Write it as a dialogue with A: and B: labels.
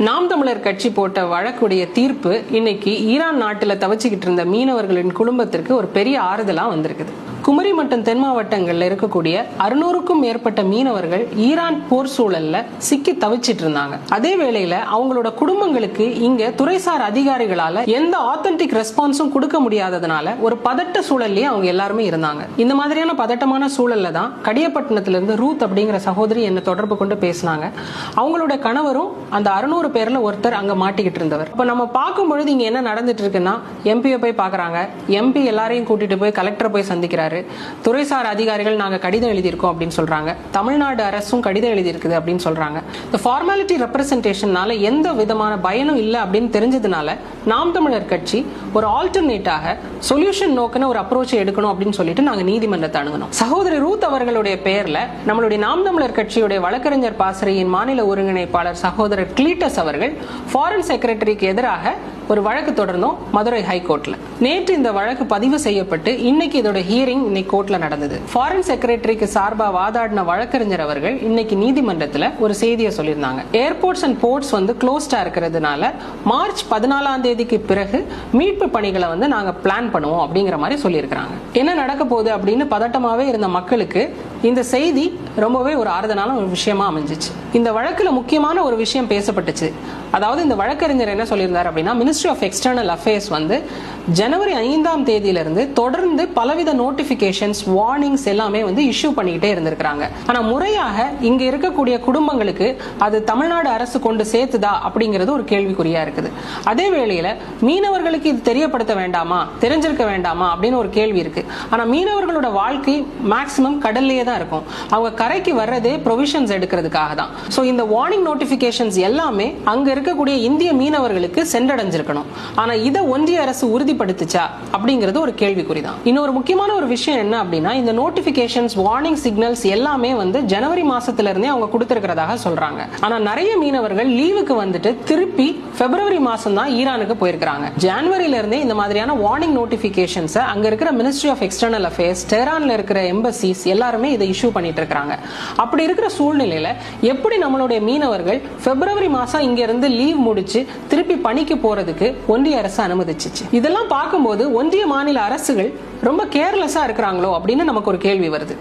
A: நாம் தமிழர் கட்சி போட்ட வழக்குடைய தீர்ப்பு இன்னைக்கு ஈரான் நாட்டில் தவிச்சுக்கிட்டு இருந்த மீனவர்களின் குடும்பத்திற்கு ஒரு பெரிய ஆறுதலா வந்திருக்குது. குமரி மற்றும் தென் மாவட்டங்கள்ல இருக்கக்கூடிய 600க்கும் மேற்பட்ட மீனவர்கள் ஈரான் போர் சூழல்ல சிக்கி தவிச்சிட்டு இருந்தாங்க. அதே வேளையில அவங்களோட குடும்பங்களுக்கு இங்க துறைசார் அதிகாரிகளால எந்த ஆத்தென்டிக் ரெஸ்பான்ஸும் கொடுக்க முடியாததுனால ஒரு பதட்ட சூழல்லயே அவங்க எல்லாருமே இருந்தாங்க. இந்த மாதிரியான பதட்டமான சூழல்ல தான் கடியப்பட்டினத்துல இருந்து ரூத் அப்படிங்கிற சகோதரி என்ன தொடர்பு கொண்டு பேசினாங்க. அவங்களோட கணவரும் அந்த 600 பேர்ல ஒருத்தர் அங்க மாட்டிக்கிட்டு இருந்தவர். இப்ப நம்ம பார்க்கும் பொழுது இங்க என்ன நடந்துட்டு இருக்குன்னா, எம்பியை போய் பாக்குறாங்க. எம்பி எல்லாரையும் கூட்டிட்டு போய் கலெக்டரை போய் சந்திக்கிறாரு. துறைசார் அதிகாரிகள் நாங்க கடிதம் எழுதியிருக்கோம் அப்படின்னு சொல்றாங்க. தமிழ்நாடு அரசும் கடிதம் எழுதியிருக்குது அப்படின்னு சொல்றாங்க. இந்த ஃபார்மாலிட்டி ரெப்ரசன்டேஷனால எந்த விதமான பயனும் இல்லை அப்படின்னு தெரிஞ்சதுனால நாம் தமிழர் கட்சி ஒரு ஆல்டர்னேட்டாக சொல்யூஷன் நோக்கின ஒரு அப்ரோச் எடுக்கணும் அப்படின்னு சொல்லிட்டு நாங்க நீதிமன்றத்தை அணுகணும். சகோதரி ரூத் அவர்களுடைய பெயர்ல நம்மளுடைய நாம் தமிழர் கட்சியுடைய வழக்கறிஞர் பாசறையின் மாநில ஒருங்கிணைப்பாளர் சகோதரர் கிளீட்டஸ் அவர்கள் ஃபாரின் செக்ரட்டரிக்கு எதிராக ஒரு வழக்கு தொடர்ந்தோம் மதுரை ஹைகோர்ட்ல. நேற்று இந்த வழக்கு பதிவு செய்யப்பட்டு இன்னைக்கு இதோட ஹியரிங் இன்னைக்கு கோர்ட்ல நடந்தது. ஃபாரின் செக்ரட்டரிக்கு சார்பா வாதாடின வழக்கறிஞர் அவர்கள் இன்னைக்கு நீதிமன்றத்துல ஒரு செய்தியை சொல்லியிருந்தாங்க. ஏர்போர்ட்ஸ் அண்ட் போர்ட்ஸ் க்ளோஸ்டா இருக்கிறதுனால மார்ச் 14ஆம் தேதிக்கு பிறகு மீட்பு பணிகளை நாங்க பிளான் பண்ணுவோம் அப்படிங்கிற மாதிரி சொல்லியிருக்காங்க. என்ன நடக்க போகுது அப்படின்னு பதட்டமாவே இருந்த மக்களுக்கு இந்த செய்தி ரொம்பவே ஒரு ஆறுதலான ஒரு விஷயமா அமைஞ்சிச்சு. இந்த வழக்குல முக்கியமான ஒரு விஷயம் பேசப்பட்டுச்சு. அதாவது இந்த வழக்கறிஞர் என்ன சொல்லியிருந்தார் அப்படின்னா, மினிஸ்ட்ரி ஆஃப் எக்ஸ்டர்னல் அஃபேர்ஸ் ஜனவரி 5ஆம் தேதியிலிருந்து தொடர்ந்து பலவித நோட்டிபிகேஷன்ஸ், வார்னிங்ஸ் எல்லாமே இஷ்யூ பண்ணிக்கிட்டே இருந்திருக்காங்க. ஆனா முறையாக இங்க இருக்கக்கூடிய குடும்பங்களுக்கு அது தமிழ்நாடு அரசு கொண்டு சேர்த்துதா அப்படிங்கிறது ஒரு கேள்விக்குறியா இருக்குது. அதே வேளையில மீனவர்களுக்கு இது தெரியப்படுத்த வேண்டாமா, தெரிஞ்சிருக்க வேண்டாமா அப்படின்னு ஒரு கேள்வி இருக்கு. ஆனா மீனவர்களோட வாழ்க்கை மேக்சிமம் கடல்லையே தான் இருக்கும். அவங்க கரைக்கு வர்றதே ப்ரொவிஷன்ஸ் எடுக்கிறதுக்காக தான். சோ இந்த வார்னிங் நோட்டிபிகேஷன்ஸ் எல்லாமே அங்க இருக்கக்கூடிய இந்திய மீனவர்களுக்கு சென்றடைஞ்சிருக்கணும். ஆனா இதை ஒன்றிய அரசு உறுதிப்படுத்துச்சா அப்படிங்கிறது ஒரு கேள்விக்குறிதான். இன்னொரு முக்கியமான ஒரு விஷயம் என்ன அப்படின்னா, இந்த நோட்டிபிகேஷன்ஸ், வார்னிங் சிக்னல்ஸ் எல்லாமே ஜனவரி மாசத்துல இருந்தே அவங்க கொடுத்திருக்கிறதாக சொல்றாங்க. ஆனா நிறைய மீனவர்கள் லீவுக்கு திருப்பி பிப்ரவரி மாசம் தான் ஈரானுக்கு போயிருக்காங்க. ஜனவரியில இருந்தே இந்த மாதிரியான வார்னிங் நோட்டிபிகேஷன்ஸ் அங்க இருக்கிற மினிஸ்ட்ரி ஆஃப் எக்ஸ்டர்னல் அஃபேர்ஸ், டெஹரான்ல இருக்கிற எம்பசிஸ் எல்லாருமே இதை இஷ்யூ பண்ணிட்டு இருக்காங்க. அப்படி இருக்கிற சூழ்நிலையில எப்படி நம்மளுடைய மீனவர்கள் பிப்ரவரி மாசம் இங்க இருந்து லீவ் முடிச்சு திருப்பி பணிக்கு போறதுக்கு ஒன்றிய அரசு அனுமதிச்சிச்சு? இதெல்லாம் பார்க்கும்போது ஒன்றிய மாநில அரசுகள் ரொம்ப கேர்லெஸ்ஸா இருக்கிறாங்களோ அப்படின்னு நமக்கு ஒரு கேள்வி வருது.